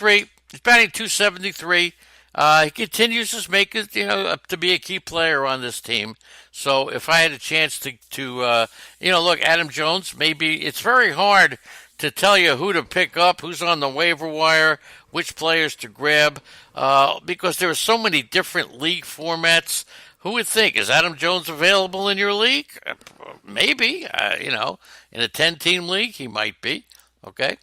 33. He's batting 273. He continues to make it, to be a key player on this team. So if I had a chance to look, Adam Jones, maybe it's very hard to tell you who to pick up, who's on the waiver wire, which players to grab, because there are so many different league formats. Who would think? Is Adam Jones available in your league? Maybe. In a 10-team league, he might be. Okay.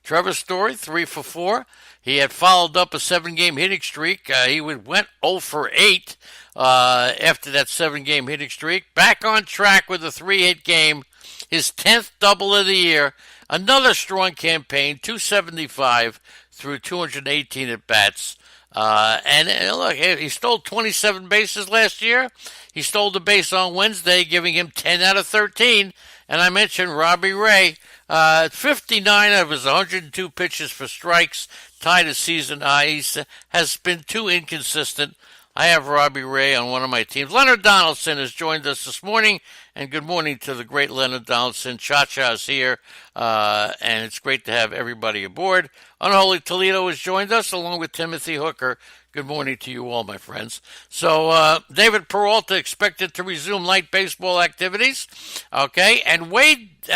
Trevor Story, 3 for 4. He had followed up a 7-game hitting streak. He went 0 for 8 after that 7-game hitting streak. Back on track with a 3-hit game. His 10th double of the year. Another strong campaign, 275 through 218 at-bats. And look, he stole 27 bases last year. He stole the base on Wednesday, giving him 10 out of 13. And I mentioned Robbie Ray, 59 out of his 102 pitches for strikes, tied a season high. He has been too inconsistent. I have Robbie Ray on one of my teams. Leonard Donaldson has joined us this morning, and good morning to the great Leonard Donaldson. Cha-Cha is here, and it's great to have everybody aboard. Unholy Toledo has joined us, along with Timothy Hooker. Good morning to you all, my friends. So, David Peralta expected to resume light baseball activities. Okay, and Wade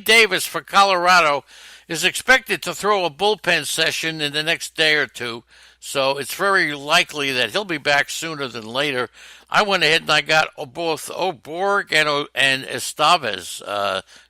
Davis for Colorado is expected to throw a bullpen session in the next day or two. So it's very likely that he'll be back sooner than later. I went ahead and I got both Oborg and Estavez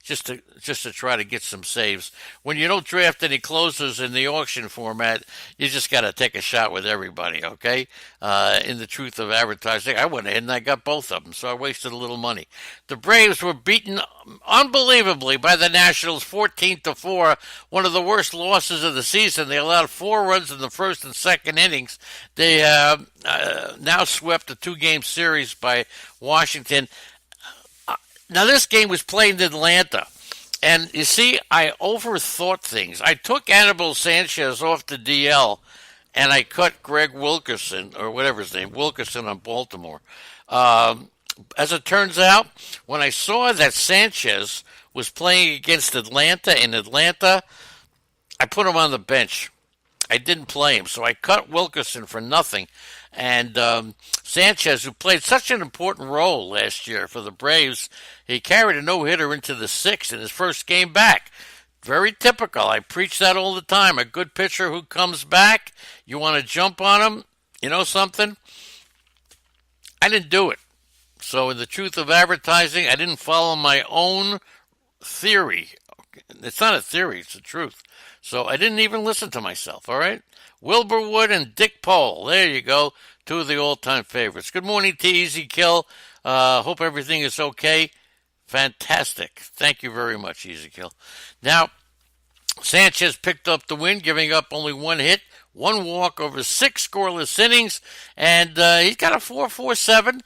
just to try to get some saves. When you don't draft any closers in the auction format, you just got to take a shot with everybody, okay? In the truth of advertising, I went ahead and I got both of them, so I wasted a little money. The Braves were beaten unbelievably by the Nationals 14-4, one of the worst losses of the season. They allowed 4 runs in the first and second innings. They now swept a 2-game series by Washington. Now, this game was played in Atlanta. And you see, I overthought things. I took Anibal Sanchez off the DL, and I cut Greg Wilkerson, or whatever his name, Wilkerson on Baltimore. As it turns out, when I saw that Sanchez was playing against Atlanta in Atlanta, I put him on the bench. I didn't play him, so I cut Wilkerson for nothing. And Sanchez, who played such an important role last year for the Braves, he carried a no-hitter into the 6th in his first game back. Very typical. I preach that all the time. A good pitcher who comes back, you want to jump on him, you know something? I didn't do it. So in the truth of advertising, I didn't follow my own theory. It's not a theory, it's the truth. So I didn't even listen to myself, all right? Wilbur Wood and Dick Pole. There you go. 2 of the all-time favorites. Good morning to Easy Kill. Hope everything is okay. Fantastic. Thank you very much, Easy Kill. Now, Sanchez picked up the win, giving up only 1 hit, 1 walk over 6 scoreless innings, and he's got a 4.47.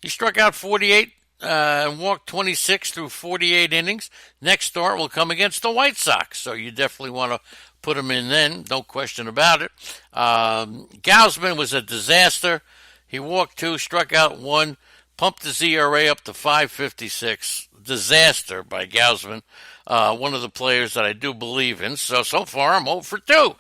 He struck out 48 and walked 26 through 48 innings. Next start will come against the White Sox, so you definitely want to put him in then, no question about it. Gausman was a disaster. He walked 2, struck out 1, pumped his ERA up to 5.56. Disaster by Gausman, one of the players that I do believe in. So far I'm 0 for 2.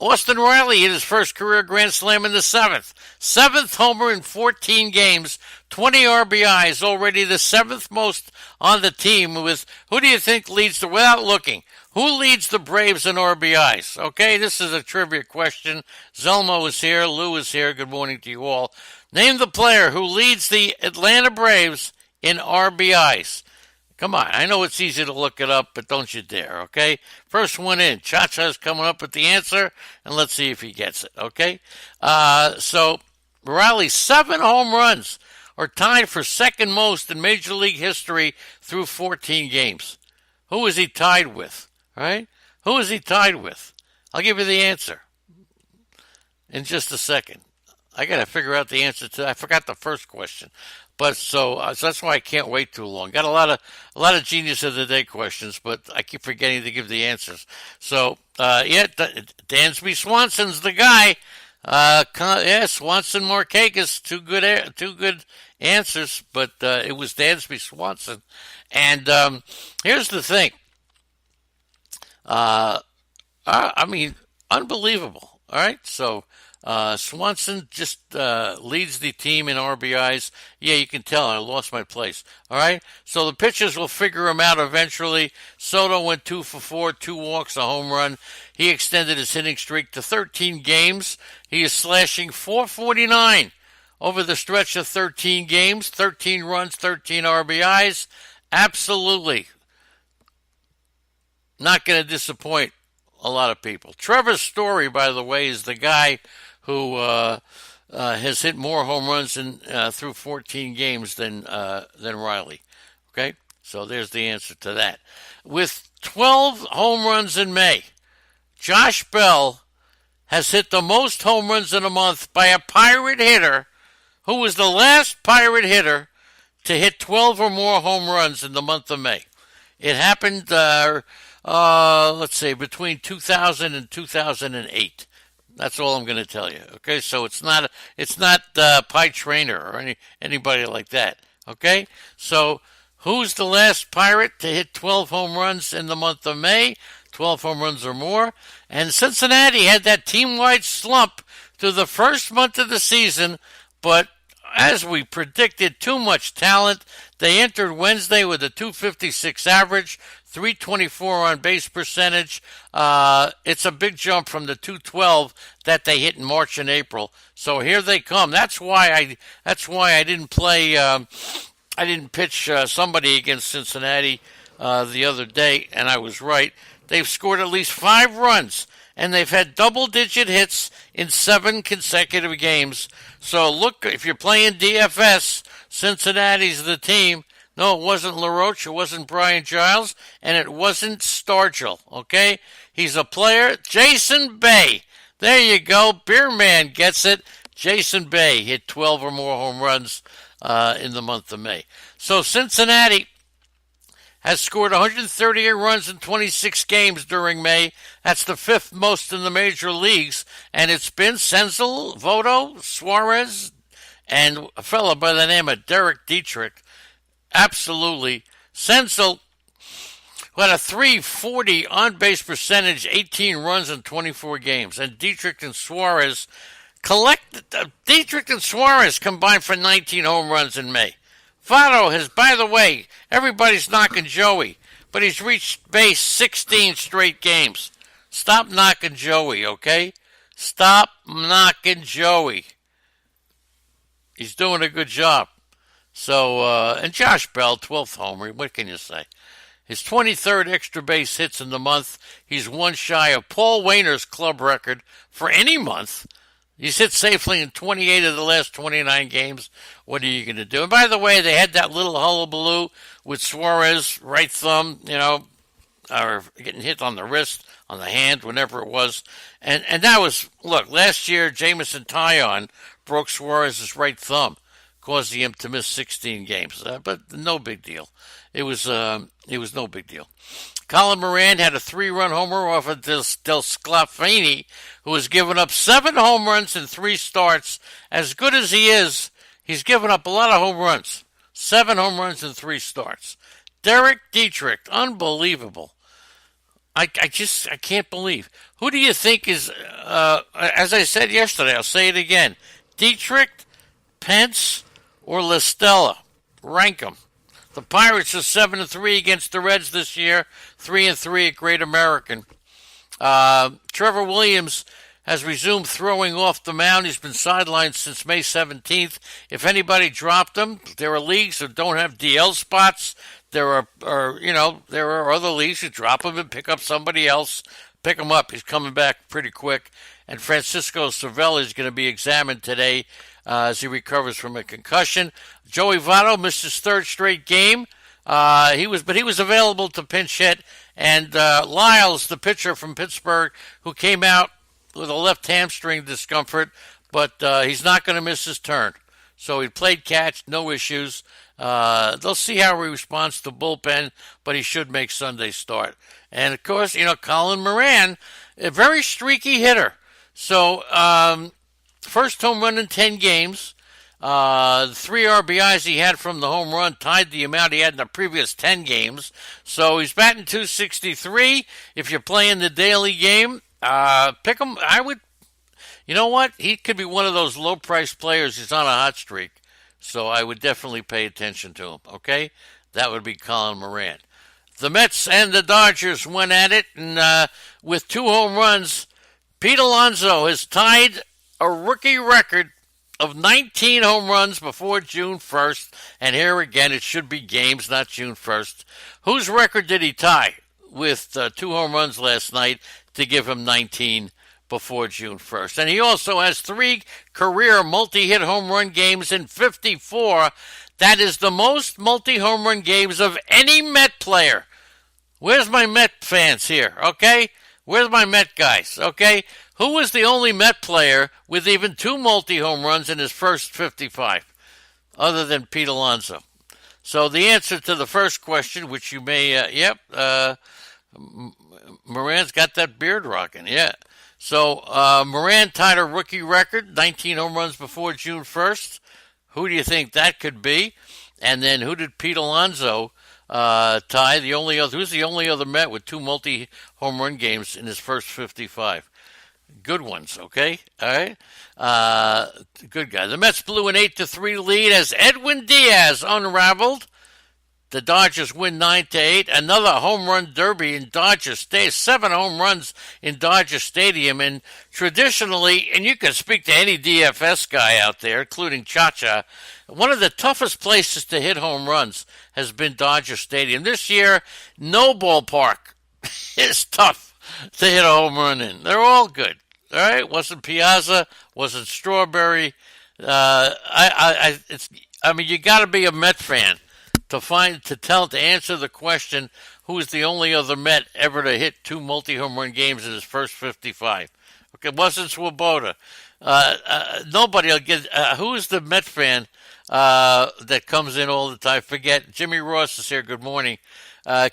Austin Riley hit his first career grand slam in the 7th. 7th homer in 14 games, 20 RBIs, already the 7th most on the team. With who do you think leads without looking, who leads the Braves in RBIs? Okay, this is a trivia question. Zelmo is here. Lou is here. Good morning to you all. Name the player who leads the Atlanta Braves in RBIs. Come on, I know it's easy to look it up, but don't you dare, okay? First one in. Cha-Cha's coming up with the answer, and let's see if he gets it, okay? So, Riley's 7 home runs are tied for second most in Major League history through 14 games. Who is he tied with, right? Who is he tied with? I'll give you the answer in just a second. I got to figure out the answer to. I forgot the first question, but so that's why I can't wait too long. Got a lot of genius of the day questions, but I keep forgetting to give the answers. So Dansby Swanson's the guy. Swanson Markakis, two good answers, but it was Dansby Swanson. And here's the thing. I mean, Unbelievable. All right, so Swanson just leads the team in RBIs. Yeah, you can tell I lost my place. All right, so the pitchers will figure him out eventually. Soto went 2 for 4, 2 walks, a home run. He extended his hitting streak to 13 games. He is slashing 449 over the stretch of 13 games, 13 runs, 13 RBIs. Absolutely not going to disappoint a lot of people. Trevor Story, by the way, is the guy who has hit more home runs through 14 games than Riley. Okay, so there's the answer to that. With 12 home runs in May, Josh Bell has hit the most home runs in a month by a Pirate hitter who was the last Pirate hitter to hit 12 or more home runs in the month of May. It happened, let's say, between 2000 and 2008. That's all I'm going to tell you. Okay, so it's not Pie Trainer or anybody like that. Okay, so who's the last Pirate to hit 12 home runs in the month of May? 12 home runs or more. And Cincinnati had that team-wide slump through the first month of the season, but as we predicted, too much talent. They entered Wednesday with a 256 average, 324 on base percentage. It's a big jump from the 212 that they hit in March and April. So here they come. That's why I didn't play. I didn't pitch somebody against Cincinnati the other day, and I was right. They've scored at least 5 runs, and they've had double-digit hits in 7 consecutive games. So look, if you're playing DFS, Cincinnati's the team. No, it wasn't LaRoche, it wasn't Brian Giles, and it wasn't Stargell, okay? He's a player. Jason Bay. There you go. Beer Man gets it. Jason Bay hit 12 or more home runs in the month of May. So Cincinnati has scored 138 runs in 26 games during May. That's the 5th most in the major leagues. And it's been Senzel, Voto, Suarez, and a fellow by the name of Derek Dietrich. Absolutely. Senzel, who had a 340 on-base percentage, 18 runs in 24 games. And Dietrich and Suarez combined for 19 home runs in May. Votto has, by the way, everybody's knocking Joey, but he's reached base 16 straight games. Stop knocking Joey, okay? Stop knocking Joey. He's doing a good job. So, and Josh Bell, 12th homer, what can you say? His 23rd extra base hits in the month. He's one shy of Paul Wayner's club record for any month. He's hit safely in 28 of the last 29 games. What are you going to do? And by the way, they had that little hullabaloo with Suarez, right thumb, or getting hit on the wrist, on the hand, whenever it was. And that was, look, last year, Jameson Taillon broke Suarez's right thumb, causing him to miss 16 games. But no big deal. It was no big deal. Colin Moran had a 3-run homer off of Del Sclafani, who has given up 7 home runs in 3 starts. As good as he is, he's given up a lot of home runs. 7 home runs in 3 starts. Derek Dietrich, unbelievable. I can't believe. Who do you think is, as I said yesterday, I'll say it again, Dietrich, Pence, or La Stella? Rank them. The Pirates are 7-3 against the Reds this year, 3-3 at Great American. Trevor Williams has resumed throwing off the mound. He's been sidelined since May 17th. If anybody dropped him, there are leagues that don't have DL spots. There are other leagues who drop him and pick up somebody else. Pick him up. He's coming back pretty quick. And Francisco Cervelli is going to be examined today as he recovers from a concussion. Joey Votto missed his 3rd straight game. He was available to pinch hit. And Lyles, the pitcher from Pittsburgh, who came out with a left hamstring discomfort, but he's not going to miss his turn. So he played catch, no issues. They'll see how he responds to bullpen, but he should make Sunday's start. And, of course, Colin Moran, a very streaky hitter. So, first home run in 10 games. 3 RBIs he had from the home run tied the amount he had in the previous 10 games. So he's batting .263. If you're playing the daily game, Pick him. I would. You know what? He could be one of those low-priced players. He's on a hot streak, so I would definitely pay attention to him. Okay, that would be Colin Moran. The Mets and the Dodgers went at it, and with 2 home runs, Pete Alonso has tied a rookie record of 19 home runs before June 1st. And here again, it should be games, not June 1st. Whose record did he tie with 2 home runs last night to give him 19 before June 1st? And he also has 3 career multi-hit home run games in 54. That is the most multi-home run games of any Met player. Where's my Met fans here, okay? Where's my Met guys, okay? Who was the only Met player with even 2 multi-home runs in his first 55, other than Pete Alonso? So the answer to the first question, which you may, Moran's got that beard rocking, yeah. So Moran tied a rookie record, 19 home runs before June 1st. Who do you think that could be? And then who did Pete Alonso tie? Who's the only other Met with 2 multi-home run games in his first 55? Good ones, okay? All right. Good guy. The Mets blew an 8-3 lead as Edwin Diaz unraveled. The Dodgers win 9-8. Another home run derby in Dodger Stadium. 7 home runs in Dodger Stadium. And traditionally, and you can speak to any DFS guy out there, including Cha-Cha, one of the toughest places to hit home runs has been Dodger Stadium. This year, no ballpark is tough to hit a home run in. They're all good. All right? Wasn't Piazza, wasn't Strawberry. I mean, you got to be a Met fan to answer the question, who is the only other Met ever to hit 2 multi-home run games in his first 55? Okay, it wasn't Swoboda. Nobody will get. Who is the Met fan that comes in all the time? Forget. Jimmy Ross is here. Good morning.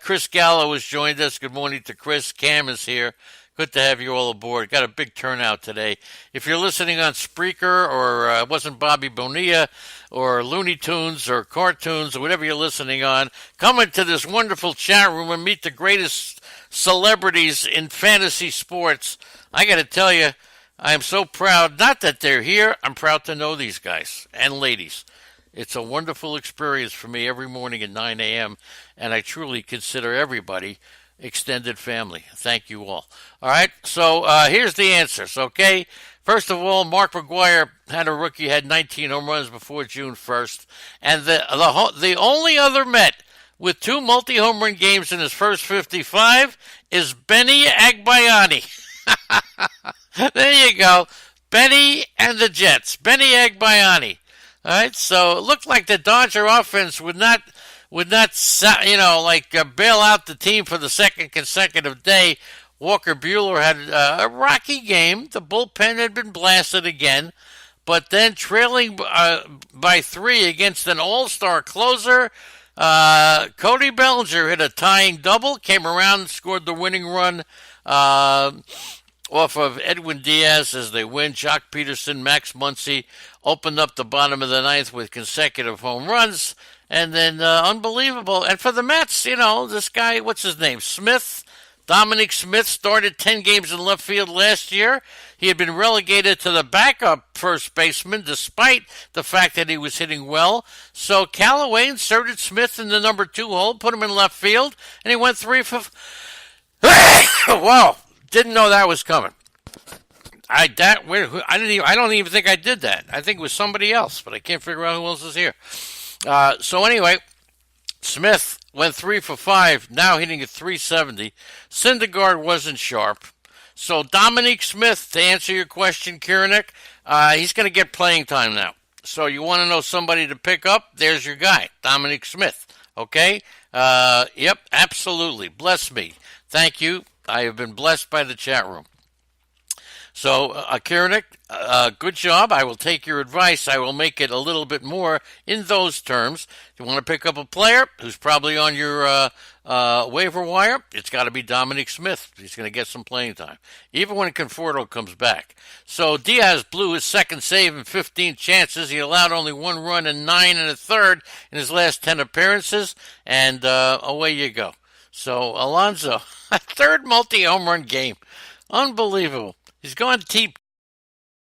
Chris Gallo has joined us. Good morning to Chris. Cam is here. Good to have you all aboard. Got a big turnout today. If you're listening on Spreaker or it wasn't Bobby Bonilla or Looney Tunes or cartoons or whatever you're listening on, come into this wonderful chat room and meet the greatest celebrities in fantasy sports. I got to tell you, I am so proud. Not that they're here. I'm proud to know these guys and ladies. It's a wonderful experience for me every morning at 9 a.m., and I truly consider everybody extended family. Thank you all. All right, so here's the answers, okay? First of all, Mark McGwire had 19 home runs before June 1st, and the only other Met with 2 multi-home run games in his first 55 is Benny Agbayani. There you go. Benny and the Jets. Benny Agbayani. All right, so it looked like the Dodger offense would not bail out the team for the second consecutive day. Walker Buehler had a rocky game. The bullpen had been blasted again, but then trailing by 3 against an all-star closer, Cody Bellinger hit a tying double, came around and scored the winning run off of Edwin Diaz as they win. Jock Peterson, Max Muncy opened up the bottom of the ninth with consecutive home runs. And then unbelievable. And for the Mets, this guy, what's his name? Dominic Smith started 10 games in left field last year. He had been relegated to the backup first baseman despite the fact that he was hitting well. So Callaway inserted Smith in the number 2 hole, put him in left field, and he went 3 for... Whoa! Didn't know that was coming. I don't even think I did that. I think it was somebody else, but I can't figure out who else is here. So anyway, Smith went 3 for 5, now hitting at 370. Syndergaard wasn't sharp. So Dominique Smith, to answer your question, Kiernick, he's going to get playing time now. So you want to know somebody to pick up? There's your guy, Dominique Smith. Okay? Yep, absolutely. Bless me. Thank you. I have been blessed by the chat room. So, Kiernick, good job. I will take your advice. I will make it a little bit more in those terms. If you want to pick up a player who's probably on your waiver wire, it's got to be Dominic Smith. He's going to get some playing time, even when Conforto comes back. So Diaz blew his second save in 15 chances. He allowed only 1 run and 9 1/3 in his last 10 appearances, and away you go. So Alonso, a third multi-home run game. Unbelievable. He's going